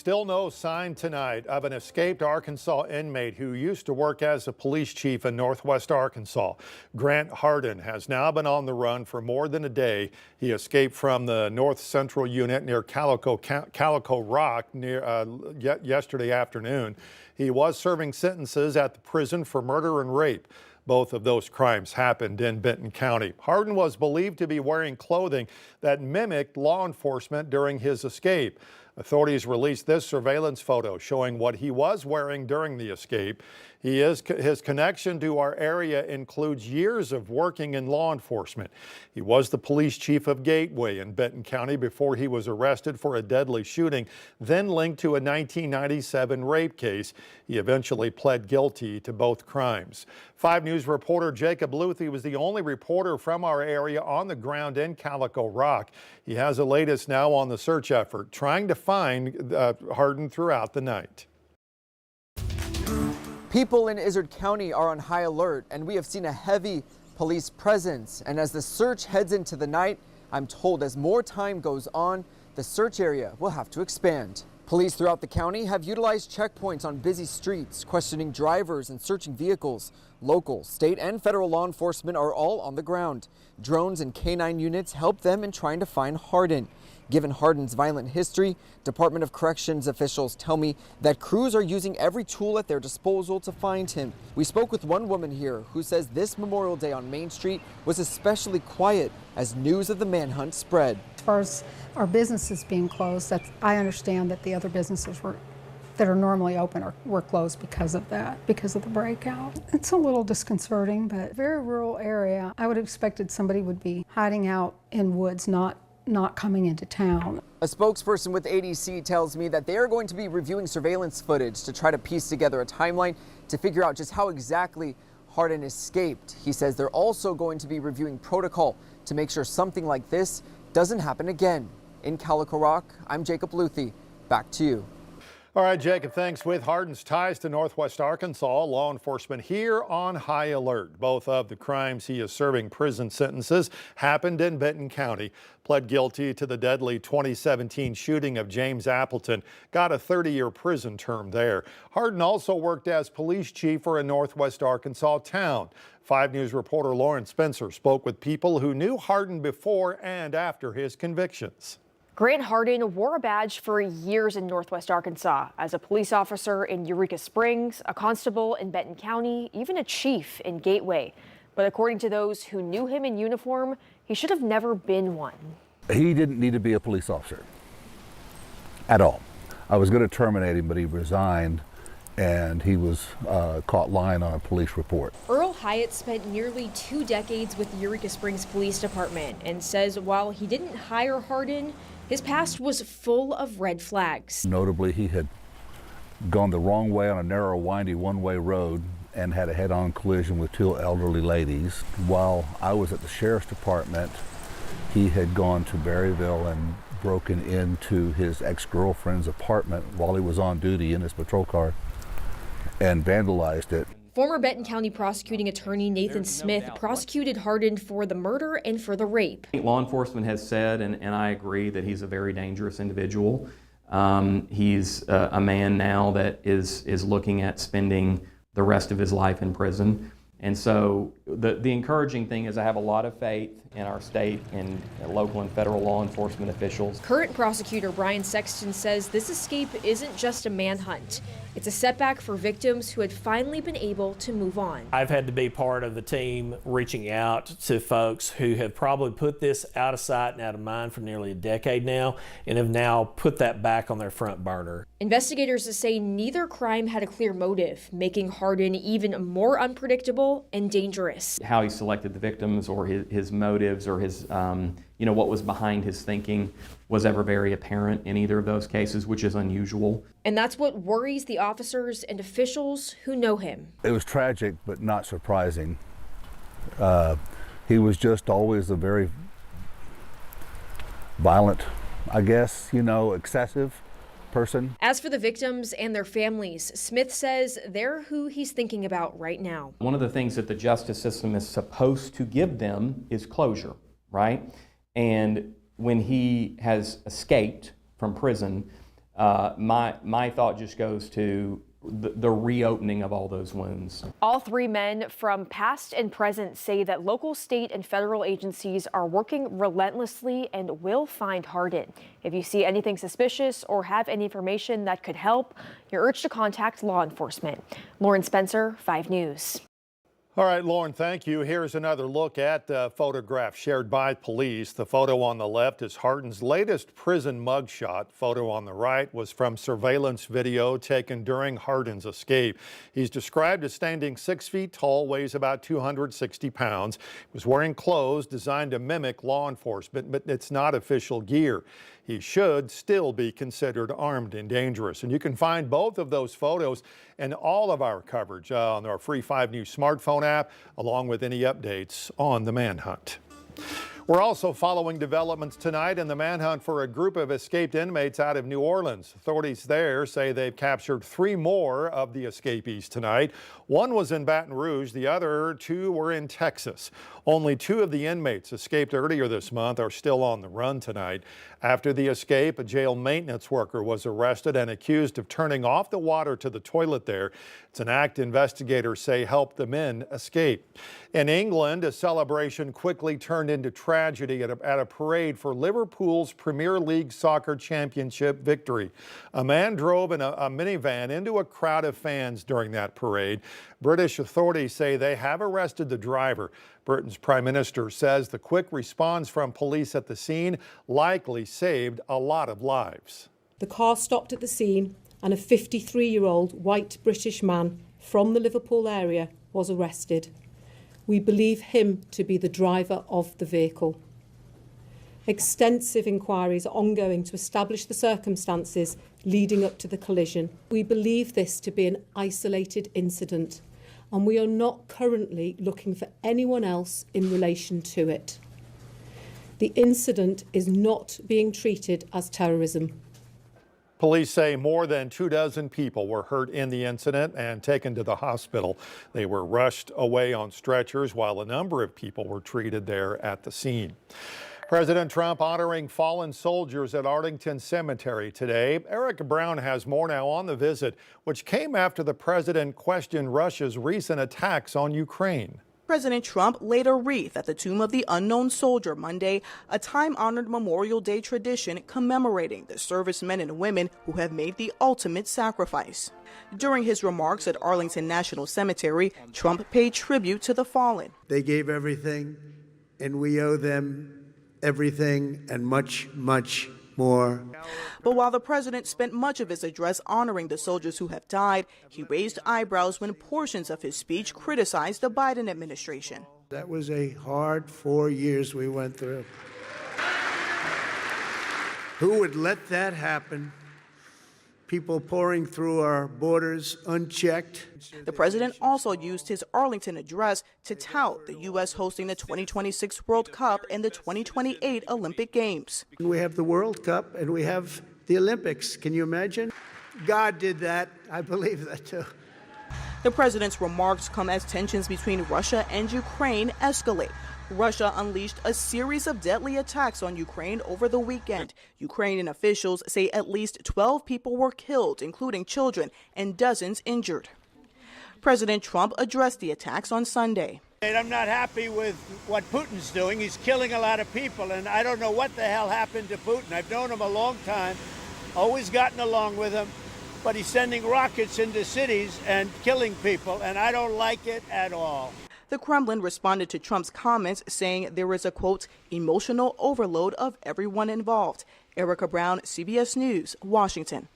still no sign tonight of an escaped Arkansas inmate who used to work as a police chief in Northwest Arkansas. Grant Hardin has now been on the run for more than a day. He escaped from the North Central unit near Calico Rock yesterday afternoon. He was serving sentences at the prison for murder and rape. Both of those crimes happened in Benton County. Hardin was believed to be wearing clothing that mimicked law enforcement during his escape. Authorities released this surveillance photo showing what he was wearing during the escape. His connection to our area includes years of working in law enforcement. He was the police chief of Gateway in Benton County before he was arrested for a deadly shooting, then linked to a 1997 rape case. He eventually pled guilty to both crimes. 5 News reporter Jacob Luthi was the only reporter from our area on the ground in Calico Rock. He has the latest now on the search effort, trying to find Hardin throughout the night. People in Izard County are on high alert, and we have seen a heavy police presence. And as the search heads into the night, I'm told as more time goes on, the search area will have to expand. Police throughout the county have utilized checkpoints on busy streets, questioning drivers and searching vehicles. Local, state, and federal law enforcement are all on the ground. Drones and K-9 units help them in trying to find Hardin. Given Hardin's violent history, Department of Corrections officials tell me that crews are using every tool at their disposal to find him. We spoke with one woman here who says this Memorial Day on Main Street was especially quiet as news of the manhunt spread. As far as our businesses being closed, I understand that the other businesses that are normally open were closed because of that, because of the breakout. It's a little disconcerting, but very rural area. I would have expected somebody would be hiding out in woods, not coming into town. A spokesperson with ADC tells me that they are going to be reviewing surveillance footage to try to piece together a timeline to figure out just how exactly Hardin escaped. He says they're also going to be reviewing protocol to make sure something like this doesn't happen again. In Calico Rock, I'm Jacob Luthi. Back to you. All right, Jacob, thanks. With Hardin's ties to Northwest Arkansas, law enforcement here on high alert. Both of the crimes he is serving prison sentences happened in Benton County. Pled guilty to the deadly 2017 shooting of James Appleton. Got a 30-year prison term there. Hardin also worked as police chief for a Northwest Arkansas town. 5 News reporter Lauren Spencer spoke with people who knew Hardin before and after his convictions. Grant Hardin wore a badge for years in Northwest Arkansas as a police officer in Eureka Springs, a constable in Benton County, even a chief in Gateway. But according to those who knew him in uniform, he should have never been one. He didn't need to be a police officer at all. I was going to terminate him, but he resigned and he was caught lying on a police report. Earl Hyatt spent nearly 2 decades with the Eureka Springs Police Department and says while he didn't hire Hardin, his past was full of red flags. Notably, he had gone the wrong way on a narrow, windy one-way road and had a head-on collision with 2 elderly ladies. While I was at the sheriff's department, he had gone to Berryville and broken into his ex-girlfriend's apartment while he was on duty in his patrol car and vandalized it. Former Benton County prosecuting attorney Nathan Smith prosecuted Hardin for the murder and for the rape. Law enforcement has said, and I agree, that he's a very dangerous individual. He's a man now that is looking at spending the rest of his life in prison. And so the encouraging thing is I have a lot of faith in our state and local and federal law enforcement officials. Current prosecutor Brian Sexton says this escape isn't just a manhunt. It's a setback for victims who had finally been able to move on. I've had to be part of the team reaching out to folks who have probably put this out of sight and out of mind for nearly a decade now and have now put that back on their front burner. Investigators say neither crime had a clear motive, making Hardin even more unpredictable and dangerous. How he selected the victims or his motives or his, what was behind his thinking was ever very apparent in either of those cases, which is unusual. And that's what worries the officers and officials who know him. It was tragic, but not surprising. He was just always a very violent, I guess, excessive person. As for the victims and their families, Smith says they're who he's thinking about right now. One of the things that the justice system is supposed to give them is closure, right? And when he has escaped from prison, My thought just goes to the reopening of all those wounds. All three men from past and present say that local, state, and federal agencies are working relentlessly and will find Hardin. If you see anything suspicious or have any information that could help, you're urged to contact law enforcement. Lauren Spencer, 5 News. All right, Lauren, thank you. Here's another look at the photograph shared by police. The photo on the left is Hardin's latest prison mugshot. Photo on the right was from surveillance video taken during Hardin's escape. He's described as standing 6 feet tall, weighs about 260 pounds. He was wearing clothes designed to mimic law enforcement, but it's not official gear. He should still be considered armed and dangerous. And you can find both of those photos and all of our coverage on our free 5 News smartphone app, along with any updates on the manhunt. We're also following developments tonight in the manhunt for a group of escaped inmates out of New Orleans. Authorities there say they've captured 3 more of the escapees tonight. One was in Baton Rouge, the other 2 were in Texas. Only 2 of the inmates escaped earlier this month are still on the run tonight. After the escape, a jail maintenance worker was arrested and accused of turning off the water to the toilet there. It's an act investigators say helped the men escape. In England, a celebration quickly turned into tragedy at a parade for Liverpool's Premier League soccer championship victory. A man drove in a minivan into a crowd of fans during that parade. British authorities say they have arrested the driver. Britain's Prime Minister says the quick response from police at the scene likely saved a lot of lives. The car stopped at the scene and a 53-year-old white British man from the Liverpool area was arrested. We believe him to be the driver of the vehicle. Extensive inquiries are ongoing to establish the circumstances leading up to the collision. We believe this to be an isolated incident, and we are not currently looking for anyone else in relation to it. The incident is not being treated as terrorism. Police say more than 24 people were hurt in the incident and taken to the hospital. They were rushed away on stretchers while a number of people were treated there at the scene. President Trump honoring fallen soldiers at Arlington Cemetery today. Erica Brown has more now on the visit, which came after the president questioned Russia's recent attacks on Ukraine. President Trump laid a wreath at the Tomb of the Unknown Soldier Monday, a time-honored Memorial Day tradition commemorating the servicemen and women who have made the ultimate sacrifice. During his remarks at Arlington National Cemetery, Trump paid tribute to the fallen. They gave everything, and we owe them everything and much, much more. But while the president spent much of his address honoring the soldiers who have died, he raised eyebrows when portions of his speech criticized the Biden administration. That was a hard 4 years we went through. Who would let that happen? People pouring through our borders unchecked. The president also used his Arlington address to tout the U.S. hosting the 2026 World Cup and the 2028 Olympic Games. We have the World Cup and we have the Olympics. Can you imagine? God did that. I believe that too. The president's remarks come as tensions between Russia and Ukraine escalate. Russia unleashed a series of deadly attacks on Ukraine over the weekend. Ukrainian officials say at least 12 people were killed, including children, and dozens injured. President Trump addressed the attacks on Sunday. I'm not happy with what Putin's doing. He's killing a lot of people, and I don't know what the hell happened to Putin. I've known him a long time, always gotten along with him, but he's sending rockets into cities and killing people, and I don't like it at all. The Kremlin responded to Trump's comments, saying there is a, quote, emotional overload of everyone involved. Erica Brown, CBS News, Washington.